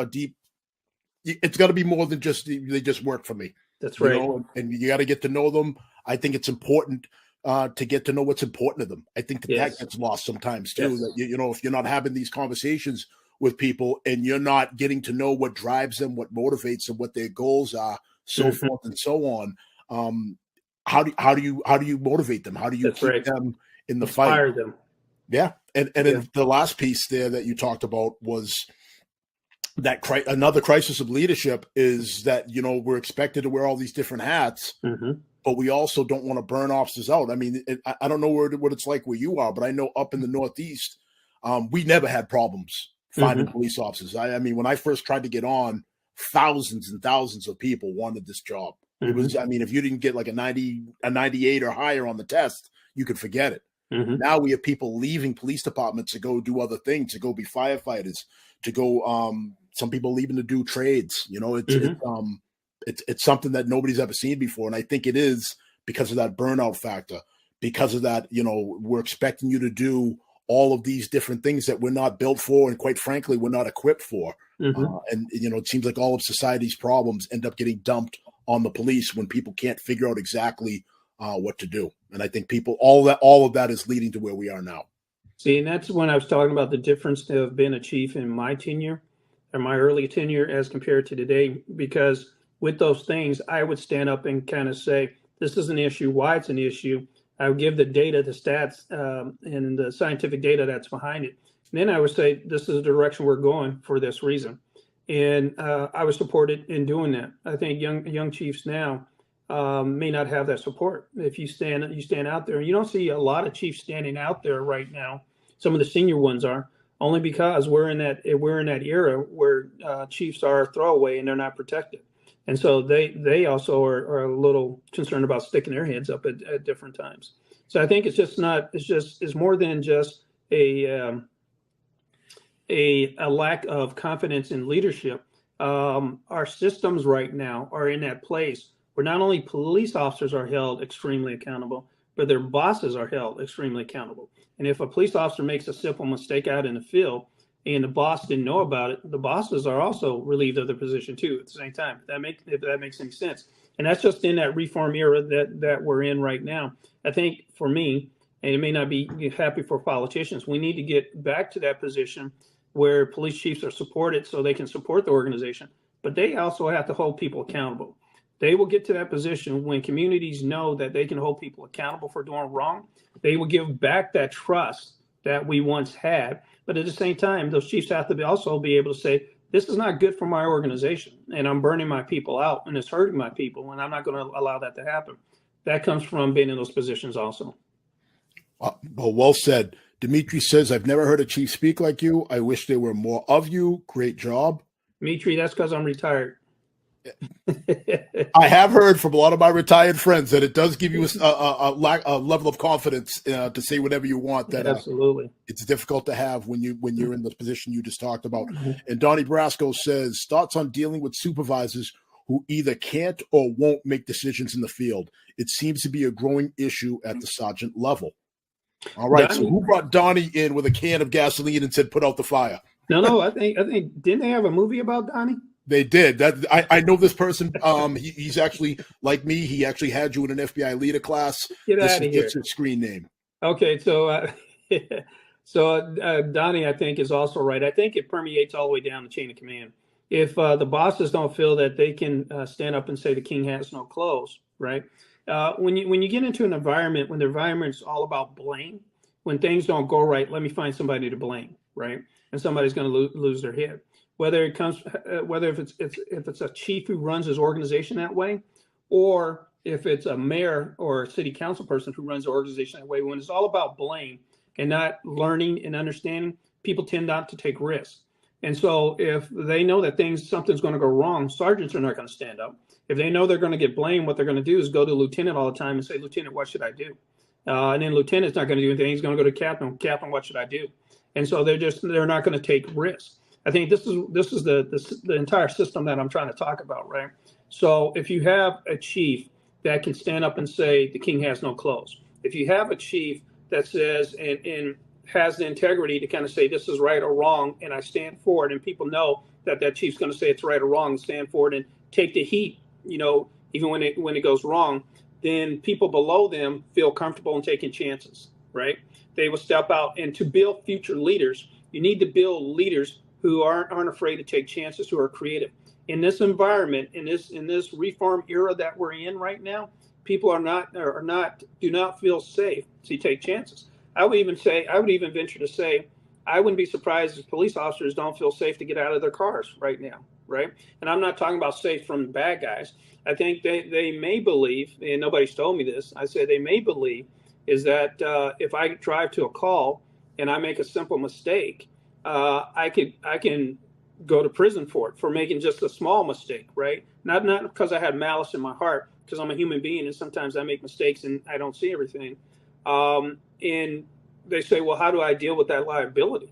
It's got to be more than just they just work for me. That's right. And you got to get to know them. I think it's important to get to know what's important to them. I think that gets lost sometimes too. That if you're not having these conversations with people and you're not getting to know what drives them, what motivates them, what their goals are, so forth and so on. How do you motivate them? How do you keep them in the Inspire fight? them. Yeah, and the last piece there that you talked about was that another crisis of leadership is that we're expected to wear all these different hats. But we also don't want to burn officers out. I mean, I don't know what it's like where you are, but I know up in the Northeast, we never had problems finding police officers. I mean, when I first tried to get on, thousands and thousands of people wanted this job. It was, I mean, if you didn't get like a 98 or higher on the test, you could forget it. Now we have people leaving police departments to go do other things, to go be firefighters, to go, some people leaving to do trades. It's something that nobody's ever seen before. And I think it is because of that burnout factor, because of that, we're expecting you to do all of these different things that we're not built for. And quite frankly, we're not equipped for. And it seems like all of society's problems end up getting dumped on the police when people can't figure out exactly what to do. And I think all of that is leading to where we are now. See, and that's when I was talking about the difference to have been a chief in my tenure or my early tenure as compared to today, because with those things, I would stand up and kind of say, this is an issue, why it's an issue. I would give the data, the stats, and the scientific data that's behind it. And then I would say, this is the direction we're going for this reason. And I was supported in doing that. I think young chiefs now may not have that support. If you stand out there, and you don't see a lot of chiefs standing out there right now. Some of the senior ones are, only because we're in that era where chiefs are throwaway and they're not protected. And so they also are a little concerned about sticking their heads up at different times. So I think it's more than just a lack of confidence in leadership. Our systems right now are in that place where not only police officers are held extremely accountable, but their bosses are held extremely accountable. And if a police officer makes a simple mistake out in the field, and the boss didn't know about it, the bosses are also relieved of their position too at the same time. If that makes any sense. And that's just in that reform era that we're in right now. I think for me, and it may not be happy for politicians, we need to get back to that position where police chiefs are supported so they can support the organization, but they also have to hold people accountable. They will get to that position when communities know that they can hold people accountable for doing wrong. They will give back that trust that we once had. But at the same time, those chiefs have to also be able to say, this is not good for my organization, and I'm burning my people out, and it's hurting my people, and I'm not going to allow that to happen. That comes from being in those positions also. Well said. Dimitri says, I've never heard a chief speak like you. I wish there were more of you. Great job. Dimitri, that's because I'm retired. I have heard from a lot of my retired friends that it does give you a level of confidence to say whatever you want. That absolutely, it's difficult to have when you're in the position you just talked about. And Donnie Brasco says, thoughts on dealing with supervisors who either can't or won't make decisions in the field. It seems to be a growing issue at the sergeant level. All right, Donnie, so who brought Donnie in with a can of gasoline and said, "Put out the fire"? No, I think didn't they have a movie about Donnie? They did. That I know this person. He's actually like me. He actually had you in an FBI leader class. Get out of here. That's his screen name. Okay, so Donnie, I think, is also right. I think it permeates all the way down the chain of command. If the bosses don't feel that they can stand up and say the king has no clothes, right? When you get into an environment when the environment's all about blame, when things don't go right, let me find somebody to blame, right? And somebody's going to lose their head. Whether if it's a chief who runs his organization that way, or if it's a mayor or a city council person who runs the organization that way, when it's all about blame and not learning and understanding, people tend not to take risks. And so if they know that something's going to go wrong, sergeants are not going to stand up. If they know they're going to get blamed, what they're going to do is go to lieutenant all the time and say, "Lieutenant, what should I do?" And then lieutenant's not going to do anything. He's going to go to captain. "Captain, what should I do?" And so they're not going to take risks. I think this is the entire system that I'm trying to talk about, right? So if you have a chief that can stand up and say the king has no clothes, if you have a chief that says and has the integrity to kind of say this is right or wrong, and I stand for it, and people know that chief's going to say it's right or wrong, and stand for it, and take the heat, even when it goes wrong, then people below them feel comfortable in taking chances, right? They will step out, and to build future leaders, you need to build leaders who aren't afraid to take chances, who are creative. In this environment, in this reform era that we're in right now, people do not feel safe to take chances. I would even venture to say, I wouldn't be surprised if police officers don't feel safe to get out of their cars right now, right? And I'm not talking about safe from the bad guys. I think they may believe, and nobody's told me this, I say they may believe, is that if I drive to a call and I make a simple mistake, I can go to prison for making just a small mistake, right? Not because I had malice in my heart, because I'm a human being and sometimes I make mistakes and I don't see everything. And they say, well, how do I deal with that liability?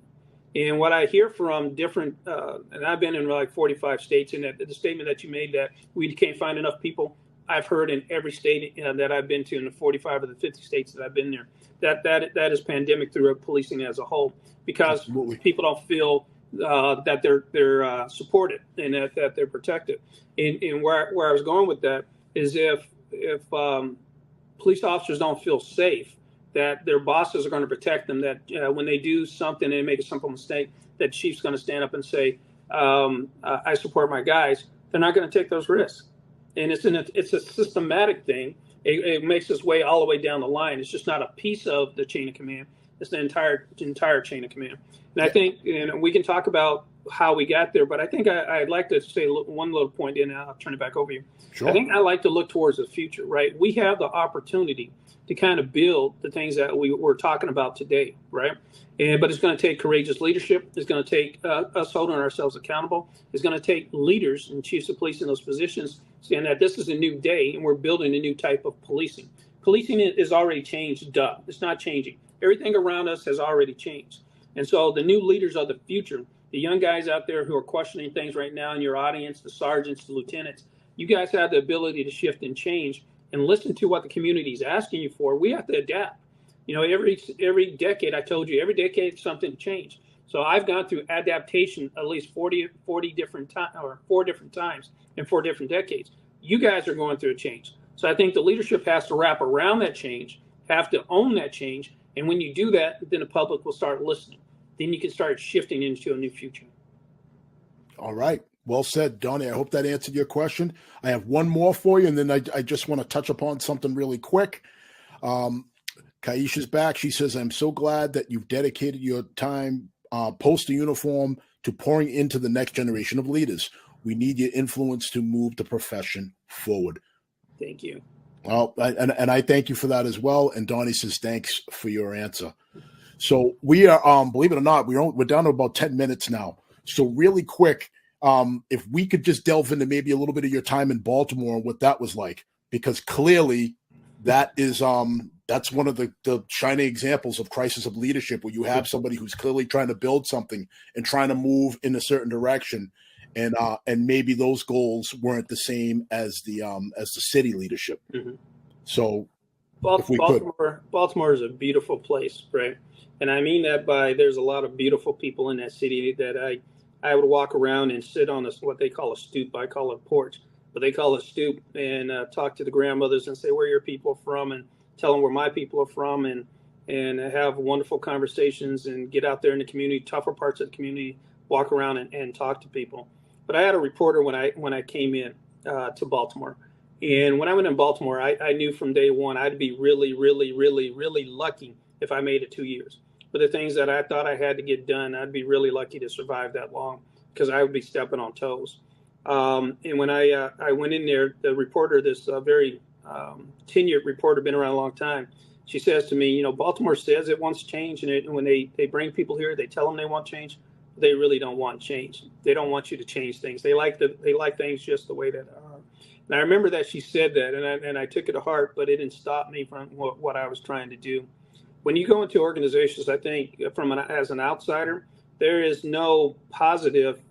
And what I hear from different, and I've been in like 45 states, and the statement that you made that we can't find enough people, I've heard in every state that I've been to, in the 45 of the 50 states that I've been there, that is pandemic through policing as a whole, because Absolutely. People don't feel that they're supported and that they're protected. And where I was going with that is if police officers don't feel safe, that their bosses are going to protect them, that when they do something and they make a simple mistake, that chief's going to stand up and say, I support my guys, they're not going to take those risks. And it's a systematic thing. It makes its way all the way down the line. It's just not a piece of the chain of command. It's the entire chain of command. And I think we can talk about how we got there, but I think I'd like to say one little point, and I'll turn it back over to you. Sure. I think I like to look towards the future, right? We have the opportunity to kind of build the things that we're talking about today, right? But it's going to take courageous leadership. It's going to take us holding ourselves accountable. It's going to take leaders and chiefs of police in those positions saying that this is a new day and we're building a new type of policing. Policing is already changed, It's not changing. Everything around us has already changed. And so the new leaders of the future, the young guys out there who are questioning things right now in your audience, the sergeants, the lieutenants, you guys have the ability to shift and change and listen to what the community is asking you for. We have to adapt. Every decade, I told you, every decade something changed. So I've gone through adaptation at least 40 different times, or 4 different times in 4 different decades. You guys are going through a change. So I think the leadership has to wrap around that change, have to own that change. And when you do that, then the public will start listening. Then you can start shifting into a new future. All right. Well said, Donnie. I hope that answered your question. I have one more for you, and then I just want to touch upon something really quick. Kaisha's back. She says, I'm so glad that you've dedicated your time post the uniform to pouring into the next generation of leaders. We need your influence to move the profession forward. Thank you. Well, and I thank you for that as well. And Donnie says, thanks for your answer. So we are, believe it or not, we're down to about 10 minutes now. So really quick, if we could just delve into maybe a little bit of your time in Baltimore and what that was like, because clearly that is that's one of the shining examples of crisis of leadership, where you have somebody who's clearly trying to build something and trying to move in a certain direction, and maybe those goals weren't the same as the city leadership. Mm-hmm. So Baltimore is a beautiful place, right? And I mean that by there's a lot of beautiful people in that city that I would walk around and sit on what they call a stoop. I call it a porch, but they call it a stoop, and talk to the grandmothers and say, where are your people from? And tell them where my people are from, and have wonderful conversations and get out there in the community, tougher parts of the community, walk around and talk to people. But I had a reporter when I came in to Baltimore. And when I went in Baltimore, I knew from day one I'd be really, really, really, really lucky if I made it 2 years. But the things that I thought I had to get done, I'd be really lucky to survive that long, because I would be stepping on toes. And when I went in there, the reporter, this very tenured reporter, been around a long time, she says to me, Baltimore says it wants change, and when they bring people here, they tell them they want change. They really don't want change. They don't want you to change things. They like things just the way that are. And I remember that she said that, and I took it to heart, but it didn't stop me from what I was trying to do. When you go into organizations, I think as an outsider, there is no positive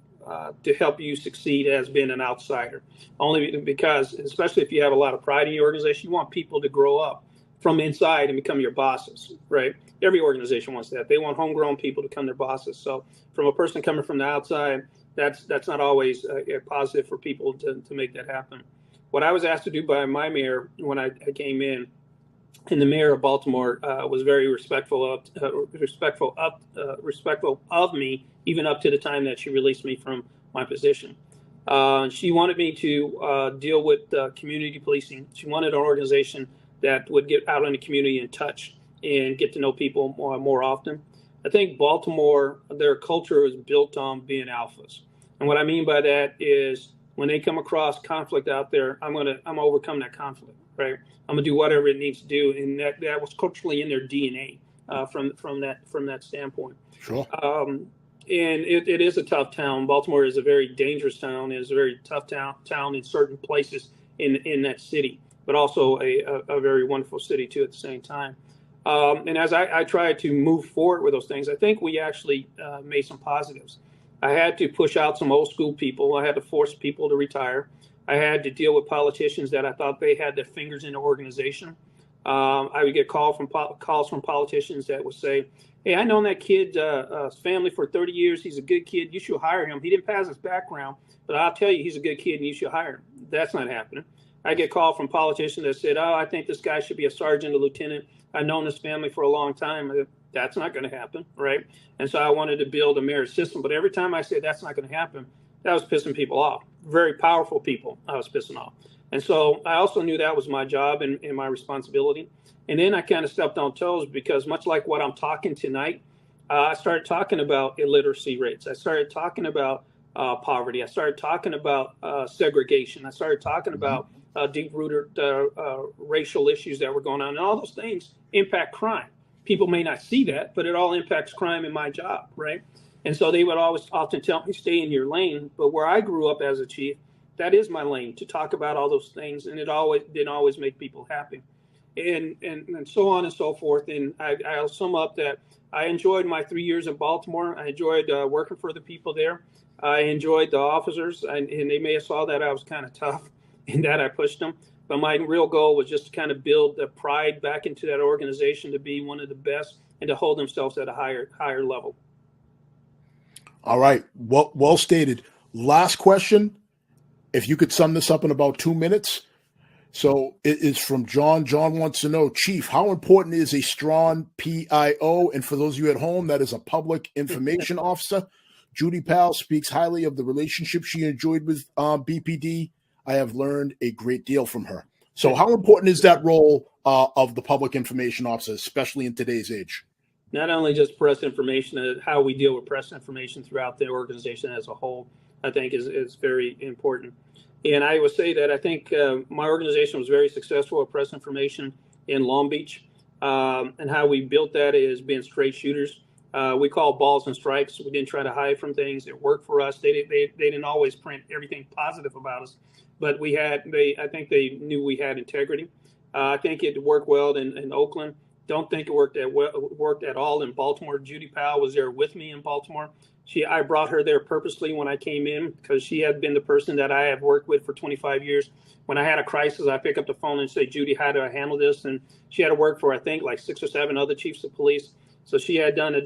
to help you succeed as being an outsider. Only because, especially if you have a lot of pride in your organization, you want people to grow up from inside and become your bosses, right? Every organization wants that. They want homegrown people to become their bosses. So from a person coming from the outside, that's not always a positive for people to make that happen. What I was asked to do by my mayor when I came in, and the mayor of Baltimore was very respectful of me, even up to the time that she released me from my position. She wanted me to deal with community policing. She wanted an organization that would get out in the community and touch and get to know people more often. I think Baltimore, their culture is built on being alphas. And what I mean by that is when they come across conflict out there, I'm gonna overcome that conflict, right? I'm gonna do whatever it needs to do, and that was culturally in their DNA from that standpoint. Sure. And it is a tough town. Baltimore is a very dangerous town. It is a very tough town in certain places in that city, but also a very wonderful city too at the same time. And as I tried to move forward with those things, I think we actually made some positives. I had to push out some old school people. I had to force people to retire. I had to deal with politicians that I thought they had their fingers in the organization. I would get calls from politicians that would say, hey, I known that kid's family for 30 years. He's a good kid. You should hire him. He didn't pass his background, but I'll tell you, he's a good kid and you should hire him. That's not happening. I get called from politicians that said, oh, I think this guy should be a sergeant, a lieutenant. I've known this family for a long time. That's not going to happen, right? And so I wanted to build a merit system. But every time I said that's not going to happen, that was pissing people off. Very powerful people I was pissing off. And so I also knew that was my job and my responsibility. And then I kind of stepped on toes because much like what I'm talking tonight, I started talking about illiteracy rates. I started talking about poverty. I started talking about segregation. I started talking about deep-rooted racial issues that were going on. And all those things impact crime. People may not see that, but it all impacts crime in my job, right? And so they would often tell me, stay in your lane. But where I grew up as a chief, that is my lane, to talk about all those things. And it didn't always make people happy. And so on and so forth. And I'll sum up that I enjoyed my 3 years in Baltimore. I enjoyed working for the people there. I enjoyed the officers, and they may have saw that I was kind of tough and that I pushed them. But my real goal was just to kind of build the pride back into that organization to be one of the best and to hold themselves at a higher level. All right. Well stated. Last question. If you could sum this up in about 2 minutes. So it is from John. John wants to know, Chief, how important is a strong PIO? And for those of you at home, that is a public information officer. Judy Powell speaks highly of the relationship she enjoyed with BPD. I have learned a great deal from her. So how important is that role of the public information officer, especially in today's age? Not only just press information, how we deal with press information throughout the organization as a whole, I think is very important. And I would say that I think my organization was very successful at press information in Long Beach. And how we built that is being straight shooters. We call balls and strikes. We didn't try to hide from things. It worked for us. They didn't always print everything positive about us, but I think they knew we had integrity. I think it worked well in Oakland. Don't think it worked at all in Baltimore. Judy Powell was there with me in Baltimore. I brought her there purposely when I came in because she had been the person that I have worked with for 25 years. When I had a crisis, I pick up the phone and say, Judy, how do I handle this? And she had to work for, I think, like 6 or 7 other chiefs of police. So she had done a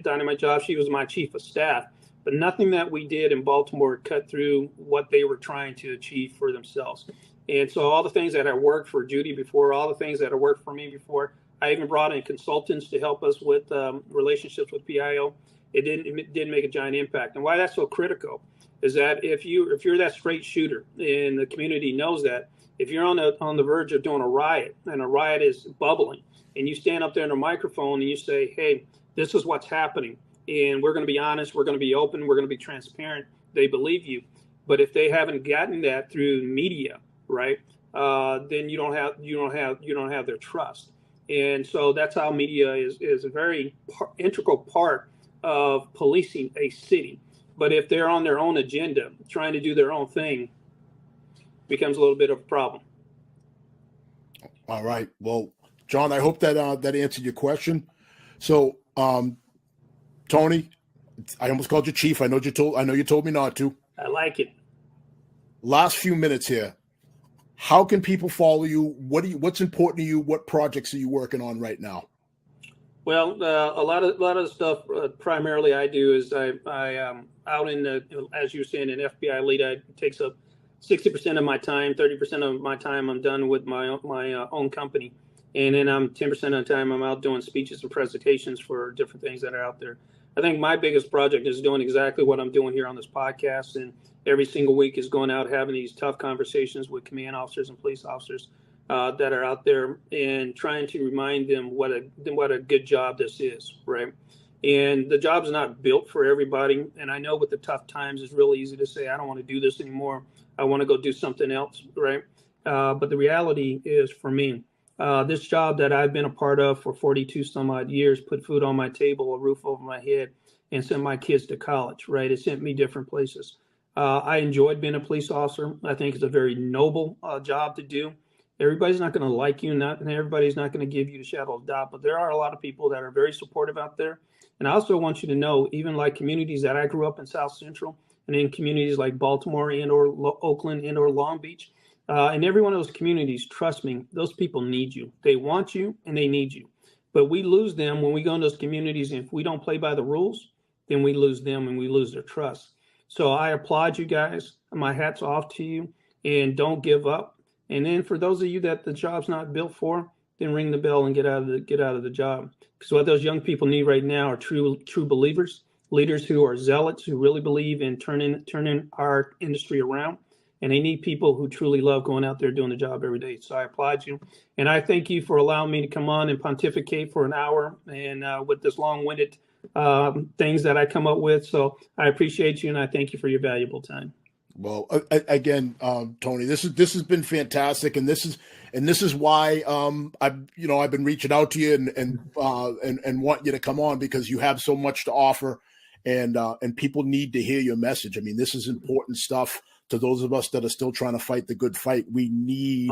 dynamite job. She was my chief of staff. But nothing that we did in Baltimore cut through what they were trying to achieve for themselves. And so all the things that had worked for Judy before, all the things that had worked for me before, I even brought in consultants to help us with relationships with PIO. It didn't make a giant impact. And why that's so critical is that if you're that straight shooter and the community knows that, if you're on the verge of doing a riot and a riot is bubbling and you stand up there in a microphone and you say, hey, this is what's happening and we're going to be honest, we're going to be open, we're going to be transparent, they believe you. But if they haven't gotten that through media, right, then you don't have their trust. And so that's how media is a very integral part of policing a city. But if they're on their own agenda, trying to do their own thing, becomes a little bit of a problem. All right. Well, John, I hope that that answered your question. So, Tony, I almost called you chief. I know you told me not to. I like it. Last few minutes here. How can people follow you? What's important to you? What projects are you working on right now? Well, a lot of the stuff primarily I do is I out in the, as you were saying, an FBI lead. It takes up 60% of my time. 30% of my time I'm done with my own company, and then 10% of the time I'm out doing speeches and presentations for different things that are out there. I think my biggest project is doing exactly what I'm doing here on this podcast, and every single week is going out having these tough conversations with command officers and police officers that are out there and trying to remind them what a good job this is, right? And the job's not built for everybody. And I know with the tough times, it's really easy to say, I don't want to do this anymore. I want to go do something else, right? But the reality is for me, this job that I've been a part of for 42 some odd years, put food on my table, a roof over my head, and sent my kids to college, right? It sent me different places. I enjoyed being a police officer. I think it's a very noble job to do. Everybody's not going to like you, and everybody's not going to give you the shadow of doubt, but there are a lot of people that are very supportive out there. And I also want you to know, even like communities that I grew up in South Central and in communities like Baltimore and or Oakland and or Long Beach, and every one of those communities, trust me, those people need you. They want you and they need you. But we lose them when we go in those communities. And if we don't play by the rules, then we lose them and we lose their trust. So I applaud you guys. My hat's off to you, and don't give up. And then for those of you that the job's not built for, then ring the bell and get out of the job. Because what those young people need right now are true believers, leaders who are zealots, who really believe in turning our industry around. And they need people who truly love going out there doing the job every day. So I applaud you. And I thank you for allowing me to come on and pontificate for an hour and with this long-winded things that I come up with. So I appreciate you, and I thank you for your valuable time. Well, again, Tony, this has been fantastic, and this is why I've been reaching out to you and want you to come on, because you have so much to offer, and people need to hear your message. I mean, this is important stuff to those of us that are still trying to fight the good fight. We need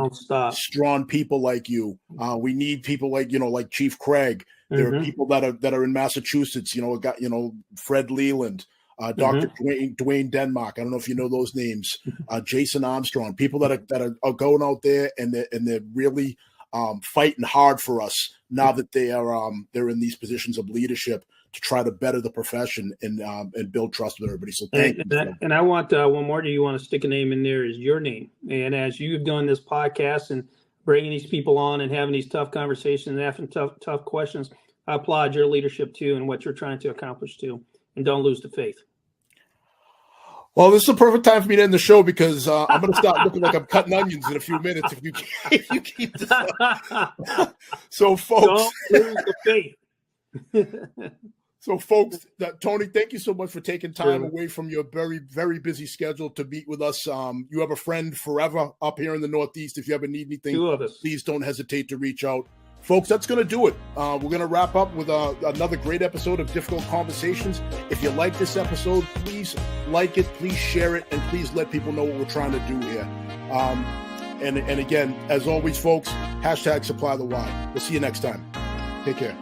strong people like you. We need people like Chief Craig. There are people that are in Massachusetts. Fred Leland. Dr. Dwayne Denmark. I don't know if you know those names. Jason Armstrong. People that are going out there and they're really fighting hard for us now that they're in these positions of leadership to try to better the profession and build trust with everybody. So thank you. And I want one more. Do you want to stick a name in there? Is your name? And as you've done this podcast and bringing these people on and having these tough conversations and asking tough questions, I applaud your leadership too and what you're trying to accomplish too. And don't lose the faith. Well, this is the perfect time for me to end the show because I'm going to start looking like I'm cutting onions in a few minutes if you keep this up. So, folks, don't lose the faith. So, folks, Tony, thank you so much for taking time away from your very, very busy schedule to meet with us. You have a friend forever up here in the Northeast. If you ever need anything, please don't hesitate to reach out. Folks, that's going to do it. We're going to wrap up with another great episode of Difficult Conversations. If you like this episode, please like it, please share it, and please let people know what we're trying to do here. And again, as always, folks, #SupplyTheWhy. We'll see you next time. Take care.